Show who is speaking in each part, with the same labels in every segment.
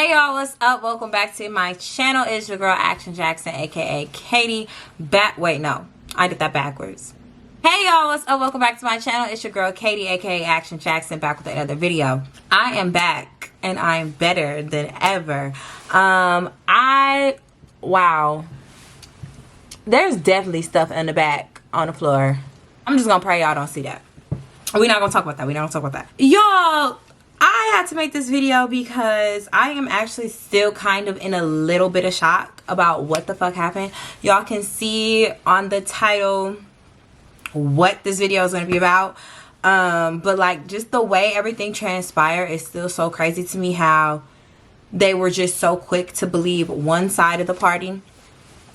Speaker 1: Hey y'all, what's up? Welcome back to my channel. It's your girl Action Jackson, aka Katie. Wait, no, I did that backwards. Hey y'all, what's up? Welcome back to my channel. It's your girl Katie, aka Action Jackson, back with another video. I am back and I'm better than ever. Wow, there's definitely stuff in the back on the floor. I'm just gonna pray y'all don't see that. We're not gonna talk about that. We're not gonna talk about that. Y'all, I had to make this video because I am actually still kind of in a little bit of shock about what the fuck happened. Y'all can see on the title what this video is going to be about. But like just the way everything transpired is still so crazy to me, how they were just so quick to believe one side of the party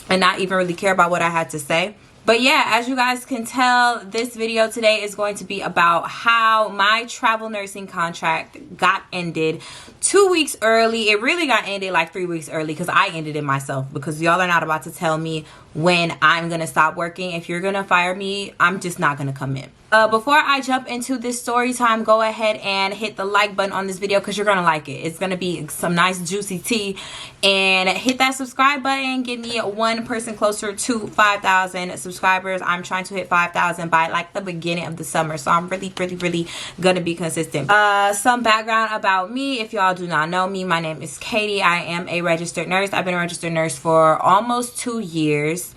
Speaker 1: and not even really care about what I had to say. But yeah, as you guys can tell, this video today is going to be about how my travel nursing contract got ended 2 weeks early. It really got ended like 3 weeks early because I ended it myself, because y'all are not about to tell me when I'm going to stop working. If you're going to fire me, I'm just not going to come in. Before I jump into this story time, go ahead and hit the like button on this video because you're going to like it. It's going to be some nice juicy tea. And hit that subscribe button. Get me one person closer to 5,000 subscribers. I'm trying to hit 5,000 by like the beginning of the summer. So I'm really going to be consistent. Some background about me. If y'all do not know me, my name is Katie. I am a registered nurse. I've been a registered nurse for almost 2 years.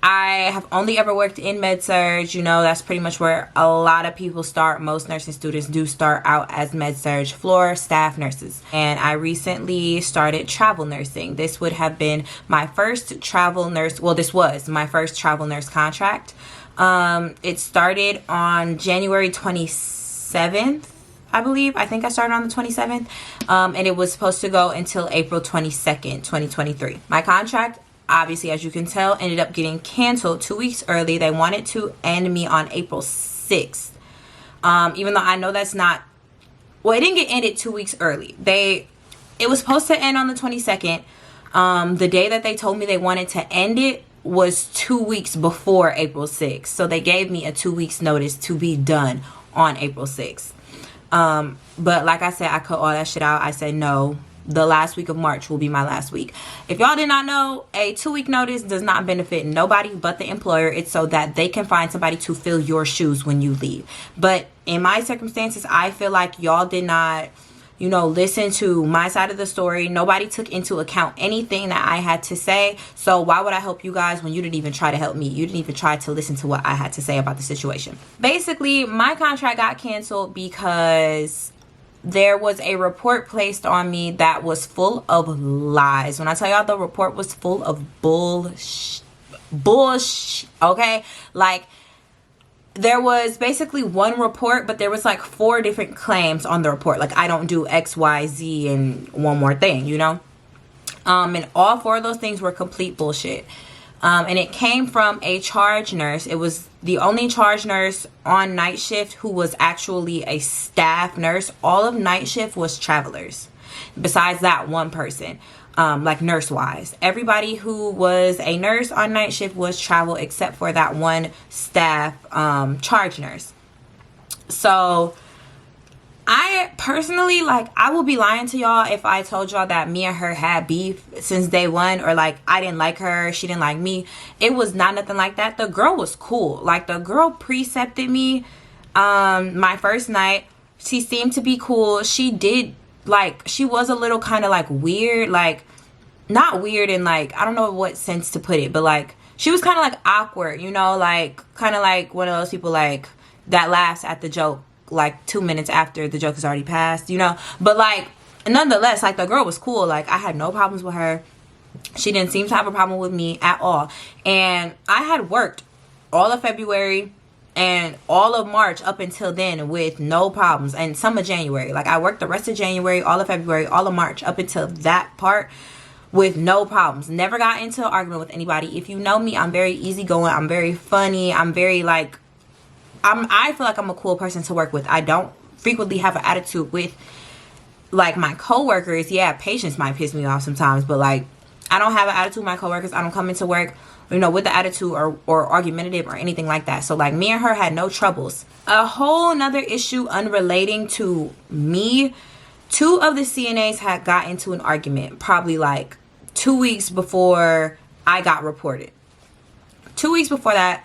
Speaker 1: I have only ever worked in med-surg. You know, that's pretty much where a lot of people start. Most nursing students do start out as med-surg floor staff nurses. And I recently started travel nursing. This would have been my first travel nurse. Well, this was my first travel nurse contract. It started on January 27th, I believe. I think I started on the 27th. And it was supposed to go until April 22nd, 2023. My contract, obviously, as you can tell, ended up getting canceled 2 weeks early. They wanted to end me on April 6th. Even though I know that's not, well, it didn't get ended 2 weeks early. It was supposed to end on the 22nd. The day that they told me they wanted to end it was 2 weeks before April 6th. So they gave me a 2 weeks notice to be done on April 6th. But like I said, I cut all that shit out. I said no. The last week of March will be my last week. If y'all did not know, a 2 week notice does not benefit nobody but the employer. It's so that they can find somebody to fill your shoes when you leave. But in my circumstances, I feel like y'all did not, you know, listen to my side of the story. Nobody took into account anything that I had to say. So why would I help you guys when you didn't even try to help me? You didn't even try to listen to what I had to say about the situation. Basically, my contract got canceled because there was a report placed on me that was full of lies. When I tell y'all the report was full of bullshit, okay? Like, there was basically one report, but there was like 4 different claims on the report. Like, I don't do X, Y, Z, and one more thing, you know? And all 4 of those things were complete bullshit. And it came from a charge nurse. It was the only charge nurse on night shift who was actually a staff nurse. All of night shift was travelers. Besides that one person, like nurse wise, everybody who was a nurse on night shift was travel except for that one staff charge nurse. So I personally, like, I will be lying to y'all if I told y'all that me and her had beef since day one, or like I didn't like her, she didn't like me. It was not nothing like that. The girl was cool. Like, the girl precepted me my first night. She seemed to be cool. She did, like, she was a little kind of like weird, like not weird in like, I don't know what sense to put it, but like she was kind of like awkward, you know, like kind of like one of those people like that laughs at the joke like 2 minutes after the joke has already passed, you know. But like, nonetheless, like, the girl was cool. Like, I had no problems with her. She didn't seem to have a problem with me at all. And I had worked all of February and all of March up until then with no problems, and some of January. Like, I worked the rest of January, all of February, all of March up until that part with no problems. Never got into an argument with anybody. If you know me, I'm very easygoing. I'm very funny. I'm very like, I feel like I'm a cool person to work with. I don't frequently have an attitude with like my coworkers. Yeah, patients might piss me off sometimes, but like, I don't have an attitude with my coworkers. I don't come into work, you know, with the attitude or argumentative or anything like that. So like, me and her had no troubles. A whole nother issue unrelating to me Two of the CNAs had got into an argument probably like 2 weeks before I got reported. 2 weeks before that,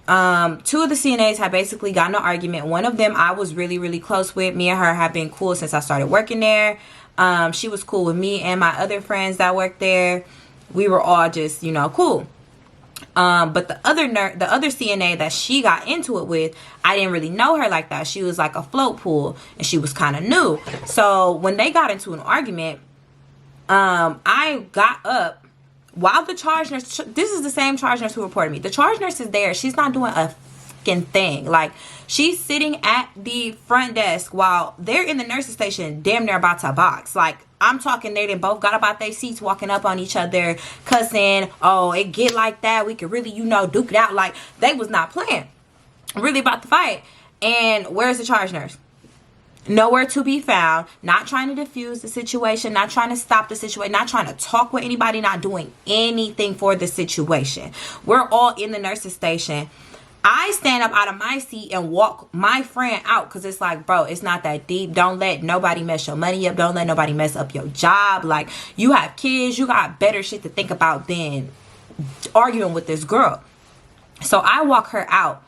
Speaker 1: two of the CNAs had basically gotten an argument. One of them I was really, really close with. Me and her have been cool since I started working there. She was cool with me and my other friends that worked there. We were all just, you know, cool. But the other CNA that she got into it with, I didn't really know her like that. She was like a float pool and she was kind of new. So when they got into an argument, I got up while the charge nurse, this is the same charge nurse who reported me. The charge nurse is there. She's not doing a fucking thing. Like, she's sitting at the front desk while they're in the nurse's station damn near about to box. Like, I'm talking, they done both got up out their seats, walking up on each other, cussing. Oh, it get like that. We could really, you know, duke it out. Like, they was not playing. Really about to fight. And where's the charge nurse? Nowhere to be found. Not trying to diffuse the situation. Not trying to stop the situation. Not trying to talk with anybody. Not doing anything for the situation. We're all in the nurse's station. I stand up out of my seat and walk my friend out because it's like, bro, it's not that deep. Don't let nobody mess your money up. Don't let nobody mess up your job. Like, you have kids. You got better shit to think about than arguing with this girl. So I walk her out.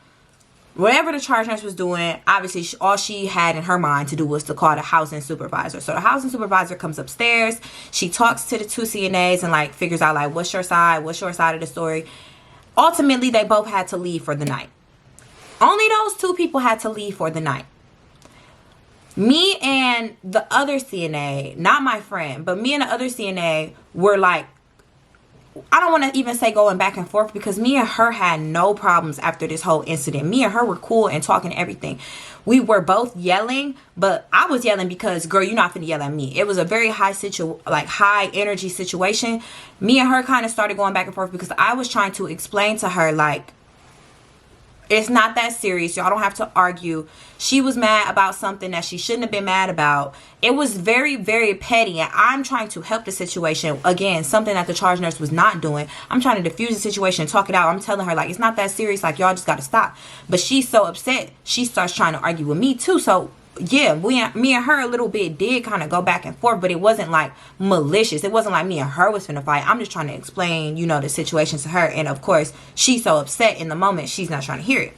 Speaker 1: Whatever the charge nurse was doing, obviously all she had in her mind to do was to call the housing supervisor. So the housing supervisor comes upstairs. She talks to the two CNAs and like figures out like, what's your side? What's your side of the story? Ultimately, they both had to leave for the night. Only those two people had to leave for the night. Me and the other CNA, not my friend, but me and the other CNA were like, I don't want to even say going back and forth because me and her had no problems after this whole incident. Me and her were cool and talking everything. We were both yelling, but I was yelling because, girl, you're not finna yell at me. It was a very high energy situation. Me and her kind of started going back and forth because I was trying to explain to her, like, it's not that serious. Y'all don't have to argue. She was mad about something that she shouldn't have been mad about. It was very, very petty. And I'm trying to help the situation. Again, something that the charge nurse was not doing. I'm trying to diffuse the situation and talk it out. I'm telling her, like, it's not that serious. Like, y'all just got to stop. But she's so upset. She starts trying to argue with me, too. So, yeah, me and her a little bit did kind of go back and forth. But it wasn't, like, malicious. It wasn't like me and her was finna fight. I'm just trying to explain, you know, the situation to her. And, of course, she's so upset in the moment. She's not trying to hear it.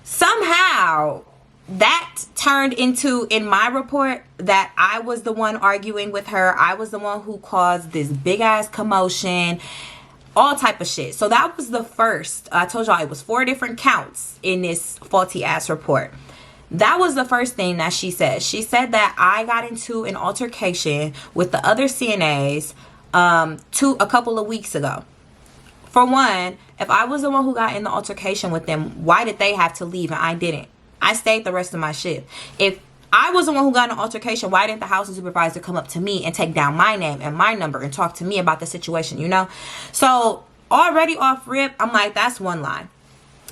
Speaker 1: Somehow that turned into, in my report, that I was the one arguing with her. I was the one who caused this big ass commotion, all type of shit. So that was the first. I told y'all it was 4 different counts in this faulty ass report. That was the first thing that she said. She said that I got into an altercation with the other CNAs a couple of weeks ago. For one, if I was the one who got in the altercation with them, why did they have to leave and I didn't? I stayed the rest of my shift. If I was the one who got in an altercation, why didn't the housing supervisor come up to me and take down my name and my number and talk to me about the situation, you know? So already off rip, I'm like, that's one lie.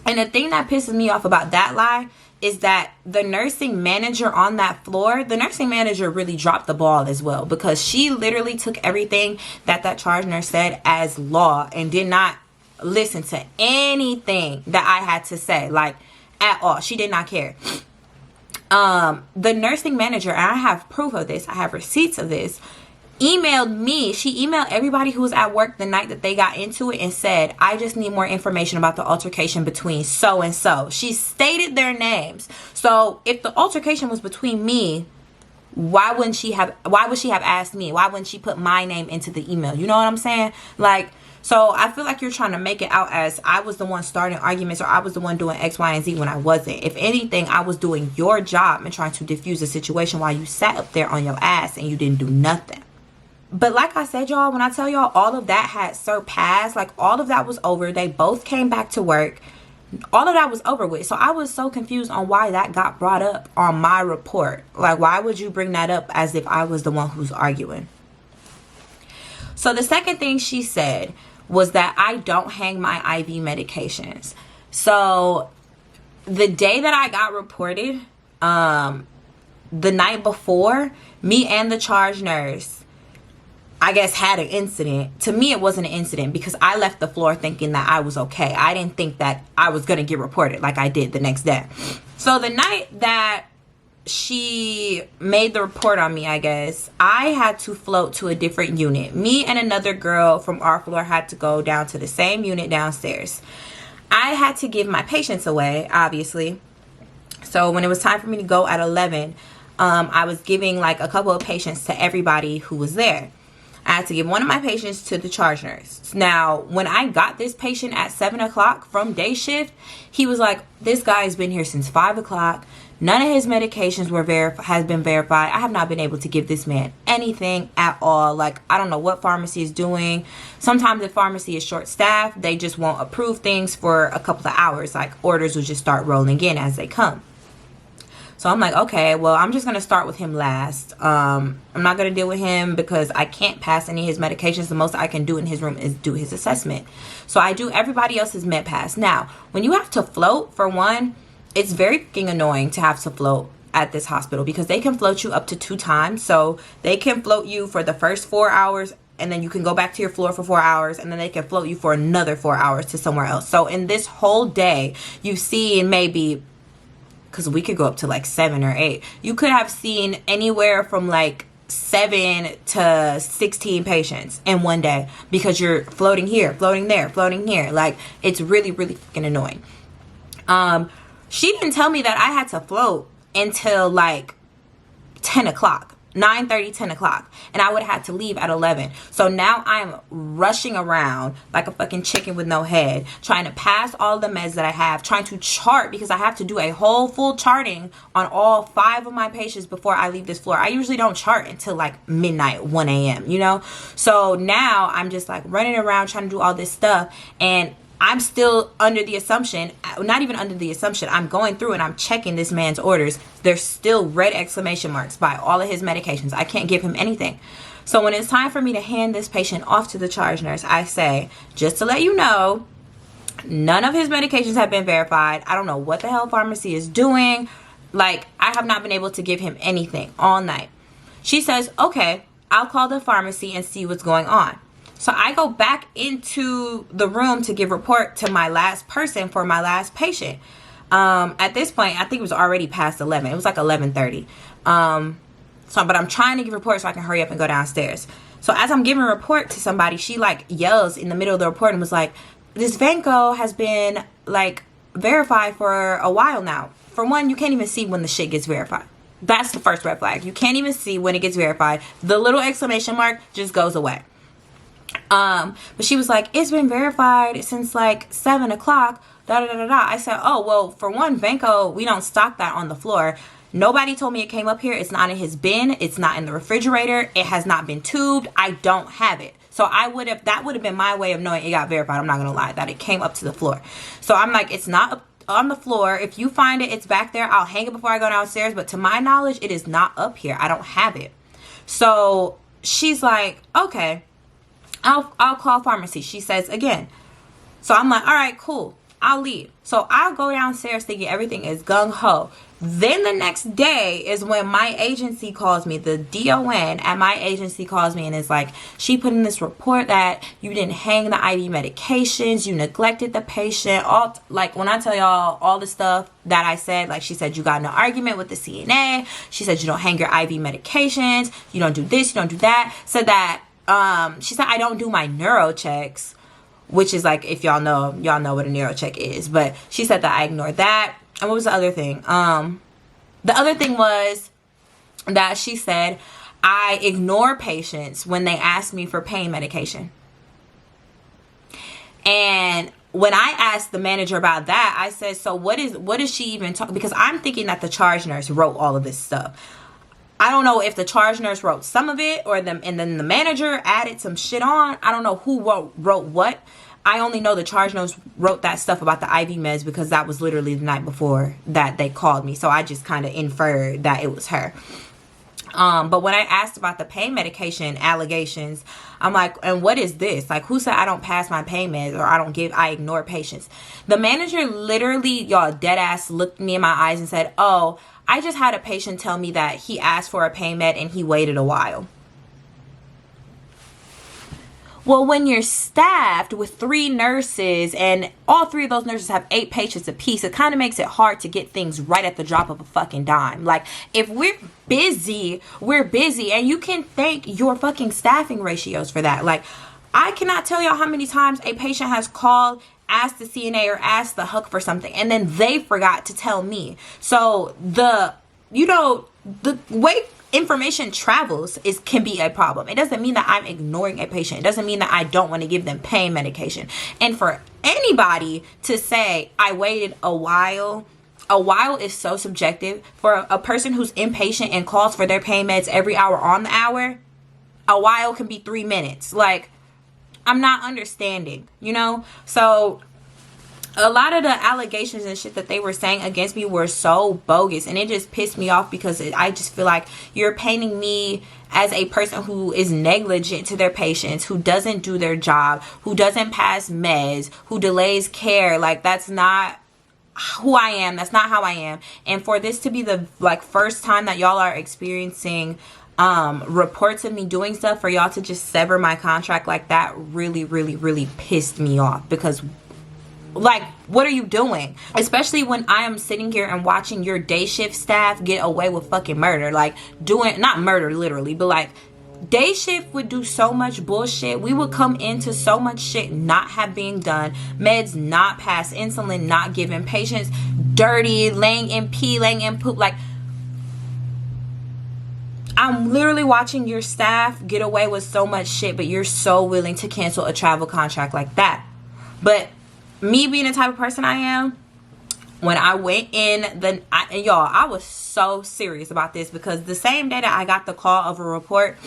Speaker 1: And the thing that pisses me off about that lie is that the nursing manager on that floor, the nursing manager really dropped the ball as well, because she literally took everything that charge nurse said as law and did not listen to anything that I had to say, like, at all. She did not care. The nursing manager, and I have proof of this, I have receipts of this, emailed me. She emailed everybody who was at work the night that they got into it and said, I just need more information about the altercation between so and so. She stated their names. So if the altercation was between me, why would she have asked me? Why wouldn't she put my name into the email? You know what I'm saying? Like, so I feel like you're trying to make it out as I was the one starting arguments or I was the one doing X, Y, and Z when I wasn't. If anything, I was doing your job and trying to diffuse the situation while you sat up there on your ass and you didn't do nothing. But like I said, y'all, when I tell y'all all of that had surpassed, like all of that was over. They both came back to work. All of that was over with. So I was so confused on why that got brought up on my report. Like, why would you bring that up as if I was the one who's arguing? So the second thing she said was that I don't hang my IV medications. So the day that I got reported, the night before, me and the charge nurse, I guess, had an incident. To me, it wasn't an incident because I left the floor thinking that I was okay. I didn't think that I was going to get reported like I did the next day. So the night that she made the report on me, I guess, I had to float to a different unit. Me and another girl from our floor had to go down to the same unit downstairs. I had to give my patients away, obviously. So when it was time for me to go at 11, I was giving like a couple of patients to everybody who was there. I had to give one of my patients to the charge nurse. Now, when I got this patient at 7 o'clock from day shift, he was like, this guy has been here since 5 o'clock. None of his medications has been verified. I have not been able to give this man anything at all. Like, I don't know what pharmacy is doing. Sometimes the pharmacy is short-staffed. They just won't approve things for a couple of hours. Like, orders will just start rolling in as they come. So I'm like, okay, well, I'm just going to start with him last. I'm not going to deal with him because I can't pass any of his medications. The most I can do in his room is do his assessment. So I do everybody else's med pass. Now, when you have to float, for one, it's very freaking annoying to have to float at this hospital because they can float you up to 2 times. So they can float you for the first 4 hours, and then you can go back to your floor for 4 hours, and then they can float you for another 4 hours to somewhere else. So in this whole day, you've seen maybe, because we could go up to like 7 or 8, you could have seen anywhere from like 7 to 16 patients in one day because you're floating here, floating there, floating here. Like, it's really, really freaking annoying. She didn't tell me that I had to float until like 10 o'clock. 9:30, 10 o'clock, and I would have had to leave at 11. So now I'm rushing around like a fucking chicken with no head, trying to pass all the meds that I have, trying to chart because I have to do a whole full charting on all 5 of my patients before I leave this floor. I usually don't chart until like midnight, 1 a.m., you know? So now I'm just like running around trying to do all this stuff, and I'm still under the assumption, not even under the assumption, I'm going through and I'm checking this man's orders. There's still red exclamation marks by all of his medications. I can't give him anything. So when it's time for me to hand this patient off to the charge nurse, I say, just to let you know, none of his medications have been verified. I don't know what the hell pharmacy is doing. Like, I have not been able to give him anything all night. She says, okay, I'll call the pharmacy and see what's going on. So I go back into the room to give report to my last person for my last patient. At this point, I think it was already past 11. It was like 11:30. But I'm trying to give report so I can hurry up and go downstairs. So as I'm giving a report to somebody, she like yells in the middle of the report and was like, this Vanco has been like verified for a while now. For one, you can't even see when the shit gets verified. That's the first red flag. You can't even see when it gets verified. The little exclamation mark just goes away. But she was like, it's been verified since like 7 o'clock, da da da da da. I said, oh, well, for one, Vanco, we don't stock that on the floor. Nobody told me it came up here. It's not in his bin. It's not in the refrigerator. It has not been tubed. I don't have it. So that would have been my way of knowing it got verified. I'm not going to lie, that it came up to the floor. So I'm like, it's not on the floor. If you find it, it's back there. I'll hang it before I go downstairs. But to my knowledge, it is not up here. I don't have it. So she's like, okay, I'll call pharmacy. She says again. So I'm like, all right, cool. I'll leave. So I'll go downstairs thinking everything is gung-ho. Then the next day is when my agency calls me. The DON at my agency calls me and is like, she put in this report that you didn't hang the IV medications, you neglected the patient. All like, when I tell y'all all the stuff that I said, like, she said you got in an argument with the CNA. She said you don't hang your IV medications, you don't do this, you don't do that. Said that she said I don't do my neuro checks, which is like, if y'all know what a neuro check is. But she said that I ignored that. And what was the other thing? The other thing was that she said I ignore patients when they ask me for pain medication. And when I asked the manager about that, I said, so what is she even talking? Because I'm thinking that the charge nurse wrote all of this stuff. I don't know if the charge nurse wrote some of it and then the manager added some shit on. I don't know who wrote what. I only know the charge nurse wrote that stuff about the IV meds because that was literally the night before that they called me. So I just kind of inferred that it was her. But when I asked about the pain medication allegations, I'm like, and what is this? Like, who said I don't pass my pain meds or I ignore patients? The manager literally, y'all, dead ass looked me in my eyes and said, oh, I just had a patient tell me that he asked for a pain med and he waited a while. Well, when you're staffed with 3 nurses and all 3 of those nurses have 8 patients apiece, it kind of makes it hard to get things right at the drop of a fucking dime. Like, if we're busy, and you can thank your fucking staffing ratios for that. Like, I cannot tell y'all how many times a patient has called, asked the CNA or asked the HUC for something, and then they forgot to tell me. So the way information travels can be a problem. It doesn't mean that I'm ignoring a patient. It doesn't mean that I don't want to give them pain medication. And for anybody to say I waited a while is so subjective. For a person who's impatient and calls for their pain meds every hour on the hour, a while can be 3 minutes. Like, I'm not understanding, So a lot of the allegations and shit that they were saying against me were so bogus, and it just pissed me off because I just feel like you're painting me as a person who is negligent to their patients, who doesn't do their job, who doesn't pass meds, who delays care. Like, that's not who I am. That's not how I am. And for this to be the first time that y'all are experiencing reports of me doing stuff, for y'all to just sever my contract like that really, really, really pissed me off. Because, like, what are you doing? Especially when I am sitting here and watching your day shift staff get away with fucking murder. Like, not murder literally, but like, day shift would do so much bullshit. We would come into so much shit not have being done, meds not passed, insulin not given, patients dirty, laying in pee, laying in poop. Like, I'm literally watching your staff get away with so much shit, but you're so willing to cancel a travel contract like that. But me being the type of person I am, when I went in, I was so serious about this, because the same day that I got the call of a report,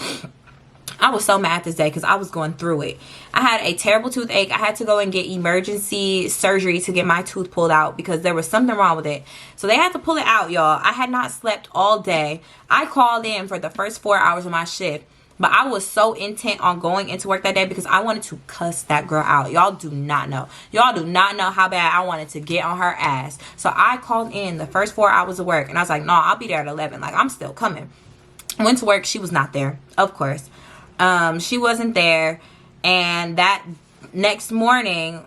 Speaker 1: I was so mad this day because I was going through it. I had a terrible toothache. I had to go and get emergency surgery to get my tooth pulled out because there was something wrong with it. So they had to pull it out, y'all. I had not slept all day. I called in for the first 4 hours of my shift, but I was so intent on going into work that day because I wanted to cuss that girl out. Y'all do not know. Y'all do not know how bad I wanted to get on her ass. So I called in the first 4 hours of work, and I was like, no, I'll be there at 11. Like, I'm still coming. Went to work. She was not there, of course. She wasn't there. And that next morning,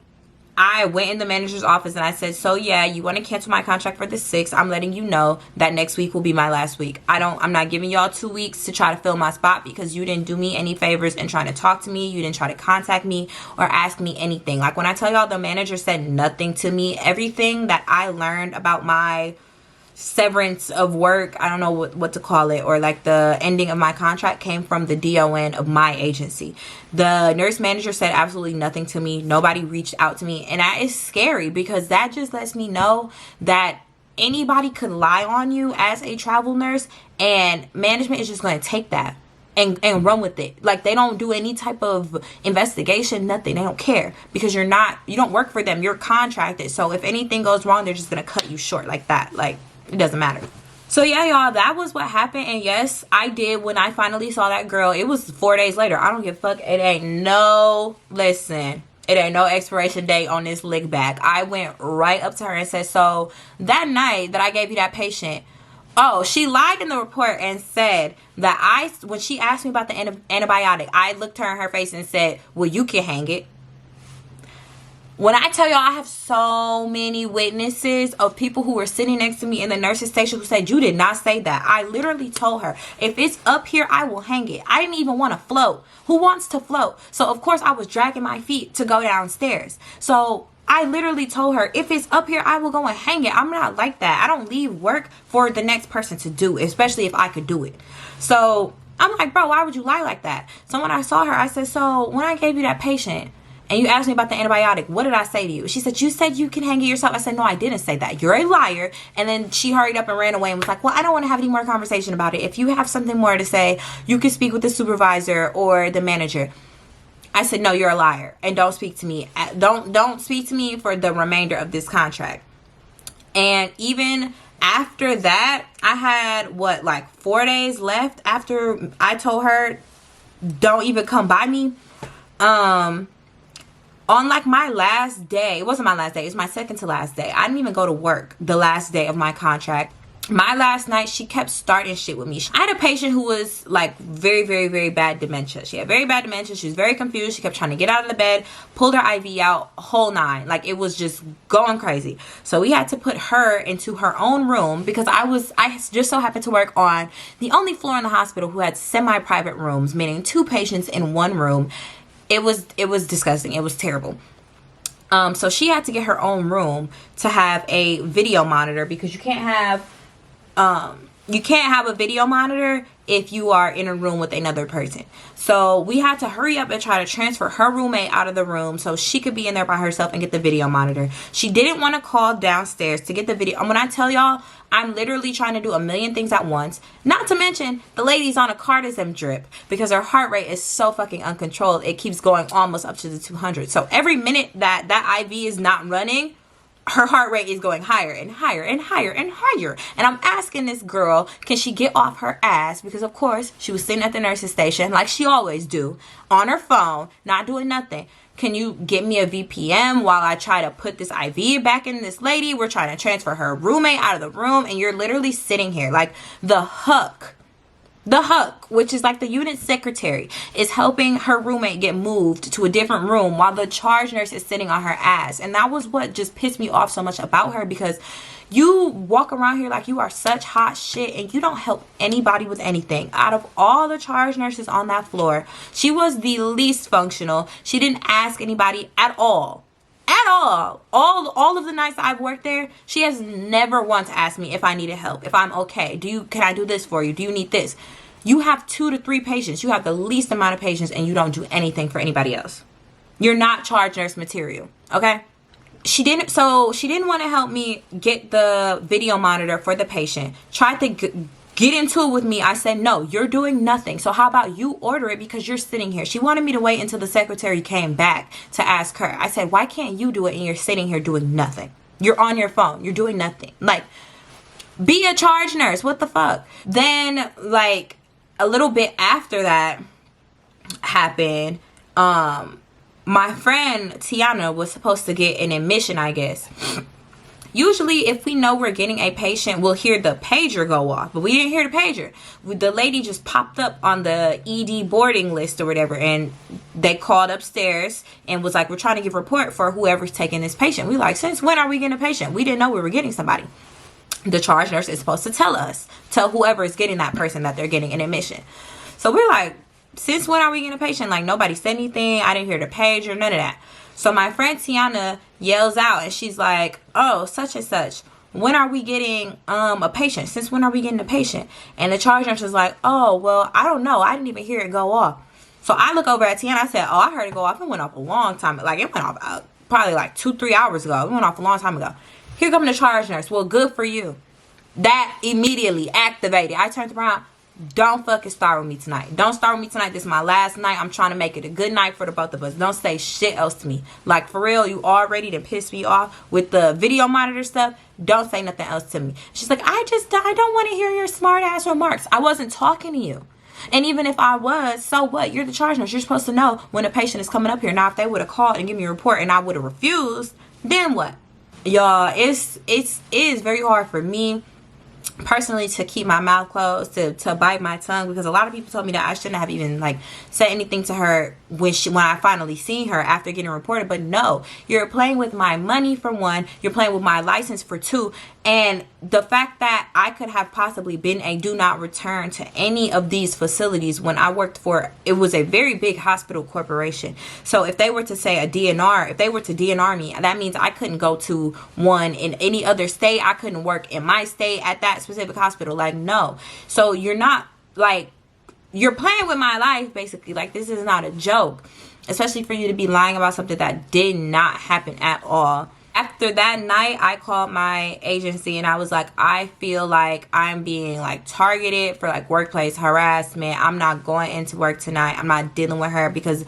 Speaker 1: I went in the manager's office and I said, so yeah, you want to cancel my contract for the 6th. I'm letting you know that next week will be my last week. I'm not giving y'all 2 weeks to try to fill my spot because you didn't do me any favors in trying to talk to me. You didn't try to contact me or ask me anything. Like, when I tell y'all the manager said nothing to me, everything that I learned about my severance of work, I don't know what to call it, or like the ending of my contract, came from the DON of my agency. The nurse manager said absolutely nothing to me. Nobody reached out to me, and that is scary because that just lets me know that anybody could lie on you as a travel nurse, and management is just going to take that and run with it. Like, they don't do any type of investigation, nothing. They don't care because you don't work for them. You're contracted. So if anything goes wrong, they're just going to cut you short like that. Like, it doesn't matter. So yeah, y'all, that was what happened. And yes, I did. When I finally saw that girl, it was 4 days later. I don't give a fuck. It ain't no expiration date on this lick back. I went right up to her and said, so that night that I gave you that patient, oh, she lied in the report and said that when she asked me about the antibiotic, I looked her in her face and said, well, you can hang it. When I tell y'all, I have so many witnesses of people who were sitting next to me in the nurse's station who said, you did not say that. I literally told her, if it's up here, I will hang it. I didn't even want to float. Who wants to float? So, of course, I was dragging my feet to go downstairs. So I literally told her, if it's up here, I will go and hang it. I'm not like that. I don't leave work for the next person to do, especially if I could do it. So I'm like, bro, why would you lie like that? So when I saw her, I said, so when I gave you that patient and you asked me about the antibiotic, what did I say to you? She said, you said you can hang it yourself. I said, no, I didn't say that. You're a liar. And then she hurried up and ran away and was like, well, I don't want to have any more conversation about it. If you have something more to say, you can speak with the supervisor or the manager. I said, no, you're a liar. And don't speak to me. Don't speak to me for the remainder of this contract. And even after that, I had 4 days left after I told her, don't even come by me. On my last day, it wasn't my last day, it was my second to last day. I didn't even go to work the last day of my contract. My last night, she kept starting shit with me. I had a patient who was like very, very, very bad dementia. She had very bad dementia. She was very confused. She kept trying to get out of the bed, pulled her IV out, whole nine. Like, it was just going crazy. So we had to put her into her own room because I just so happened to work on the only floor in the hospital who had semi-private rooms, meaning 2 patients in one room. It was disgusting. It was terrible. So she had to get her own room to have a video monitor because you can't have a video monitor if you are in a room with another person. So we had to hurry up and try to transfer her roommate out of the room so she could be in there by herself and get the video monitor. She didn't want to call downstairs to get the video. And when I tell y'all, I'm literally trying to do a million things at once. Not to mention, the lady's on a cardism drip because her heart rate is so fucking uncontrolled. It keeps going almost up to the 200. So every minute that IV is not running, her heart rate is going higher and higher and higher and higher. And I'm asking this girl, can she get off her ass? Because of course, she was sitting at the nurse's station like she always do, on her phone, not doing nothing. Can you get me a VPN while I try to put this IV back in this lady? We're trying to transfer her roommate out of the room and you're literally sitting here. Like, the hook, which is like the unit secretary, is helping her roommate get moved to a different room while the charge nurse is sitting on her ass. And that was what just pissed me off so much about her, because you walk around here like you are such hot shit and you don't help anybody with anything. Out of all the charge nurses on that floor, she was the least functional. She didn't ask anybody at all. At all. All of the nights I've worked there, she has never once asked me if I needed help, if I'm okay. Can I do this for you? Do you need this? You have 2 to 3 patients. You have the least amount of patients and you don't do anything for anybody else. You're not charge nurse material, okay? She didn't want to help me get the video monitor for the patient. Tried to get into it with me. I said, no, you're doing nothing. So how about you order it because you're sitting here? She wanted me to wait until the secretary came back to ask her. I said, why can't you do it and you're sitting here doing nothing? You're on your phone. You're doing nothing. Like, be a charge nurse. What the fuck? Then, like, a little bit after that happened, my friend Tiana was supposed to get an admission, I guess. Usually, if we know we're getting a patient, we'll hear the pager go off. But we didn't hear the pager. The lady just popped up on the ED boarding list or whatever. And they called upstairs and was like, we're trying to give a report for whoever's taking this patient. We like, since when are we getting a patient? We didn't know we were getting somebody. The charge nurse is supposed to tell whoever is getting that person that they're getting an admission. So we're like, since when are we getting a patient? Like, nobody said anything. I didn't hear the page or none of that. So my friend Tiana yells out and she's like, oh, such and such, when are we getting a patient? Since when are we getting a patient? And the charge nurse is like, oh, well, I don't know. I didn't even hear it go off. So I look over at Tiana. I said, oh, I heard it go off. It went off a long time. Like, it went off probably like 2-3 hours ago. It went off a long time ago. Here comes the charge nurse. Well, good for you. That immediately activated. I turned around. Don't fucking start with me tonight. Don't start with me tonight. This is my last night. I'm trying to make it a good night for the both of us. Don't say shit else to me. Like, for real, you already done pissed me off with the video monitor stuff. Don't say nothing else to me. She's like, I don't want to hear your smart ass remarks. I wasn't talking to you. And even if I was, so what? You're the charge nurse. You're supposed to know when a patient is coming up here. Now, if they would have called and given me a report and I would have refused, then what? Y'all, it is very hard for me personally to keep my mouth closed, to bite my tongue, because a lot of people told me that I shouldn't have even like said anything to her when I finally seen her after getting reported. But no, you're playing with my money for one, you're playing with my license for two, and the fact that I could have possibly been a do not return to any of these facilities when I worked for, it was a very big hospital corporation. So if they were to say a DNR, if they were to DNR me, that means I couldn't go to one in any other state. I couldn't work in my state at that specific hospital. Like, no. So you're not, like, you're playing with my life, basically. Like, this is not a joke, especially for you to be lying about something that did not happen at all. After that night, I called my agency and I was like, I feel like I'm being like targeted for like workplace harassment. I'm not going into work tonight. I'm not dealing with her because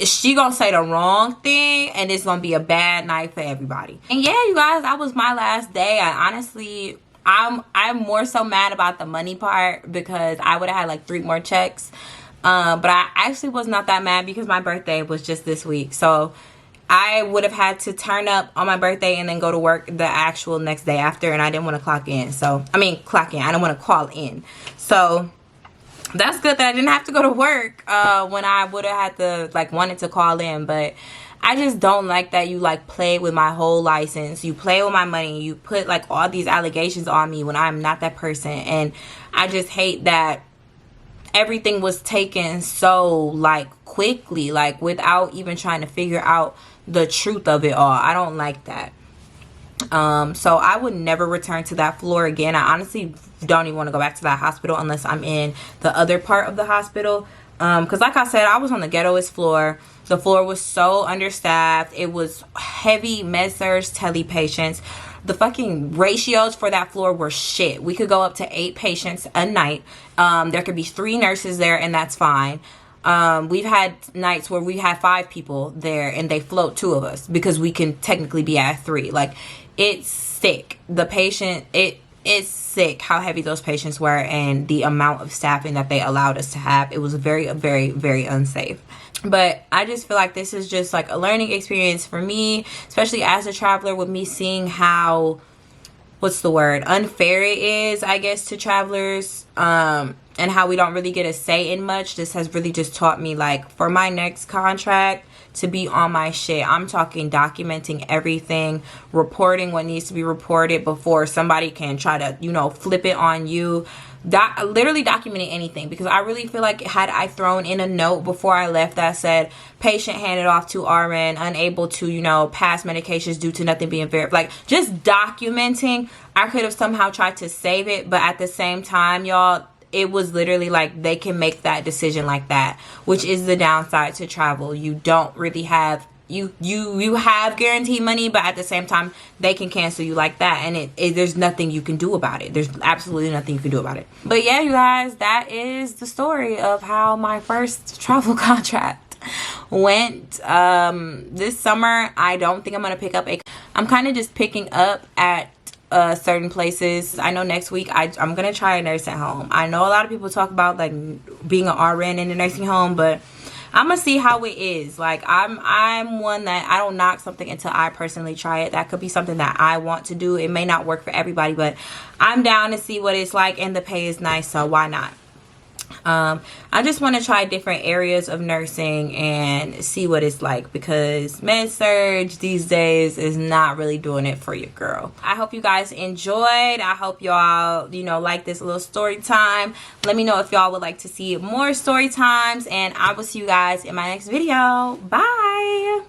Speaker 1: she gonna say the wrong thing and it's gonna be a bad night for everybody. And yeah, you guys, that was my last day. I honestly, I'm more so mad about the money part because I would have had like 3 more checks. But I actually was not that mad because my birthday was just this week. So I would have had to turn up on my birthday and then go to work the actual next day after, and I didn't want to clock in. So, I mean, clock in. I don't want to call in. So, that's good that I didn't have to go to work when I would have had to, like, wanted to call in. But I just don't like that you, like, play with my whole license. You play with my money. You put, like, all these allegations on me when I'm not that person. And I just hate that everything was taken so, like, quickly, like, without even trying to figure out the truth of it all. I don't like that. So I would never return to that floor again. I honestly don't even want to go back to that hospital unless I'm in the other part of the hospital. Because like I said, I was on the ghettoest floor. The floor was so understaffed. It was heavy med-surg tele patients. The fucking ratios for that floor were shit. We could go up to 8 patients a night. There could be 3 nurses there, and that's fine. We've had nights where we had 5 people there and they float 2 of us because we can technically be at 3. Like, it's sick. The patient, it's sick how heavy those patients were and the amount of staffing that they allowed us to have. It was very, very, very unsafe. But I just feel like this is just like a learning experience for me, especially as a traveler, with me seeing how, what's the word, unfair it is, I guess, to travelers, and how we don't really get a say in much. This has really just taught me, like, for my next contract, to be on my shit. I'm talking documenting everything, reporting what needs to be reported before somebody can try to, you know, flip it on you. Literally documenting anything, because I really feel like had I thrown in a note before I left that said patient handed off to RN, unable to, you know, pass medications due to nothing being verified, like, just documenting, I could have somehow tried to save it. But at the same time, y'all, it was literally like they can make that decision like that, which is the downside to travel. You don't really have, you have guaranteed money, but at the same time they can cancel you like that, and there's nothing you can do about it. There's absolutely nothing you can do about it. But yeah, you guys, that is the story of how my first travel contract went. This summer I don't think I'm gonna pick up I'm kind of just picking up at certain places. I know next week I'm gonna try a nursing home. I know a lot of people talk about, like, being an RN in a nursing home, but I'm gonna see how it is. Like, I'm one that I don't knock something until I personally try it. That could be something that I want to do. It may not work for everybody, but I'm down to see what it's like, and the pay is nice, so why not? I just want to try different areas of nursing and see what it's like, because med-surg these days is not really doing it for your girl. I hope you guys enjoyed. I hope y'all, you know, like this little story time. Let me know if y'all would like to see more story times, and I will see you guys in my next video. Bye.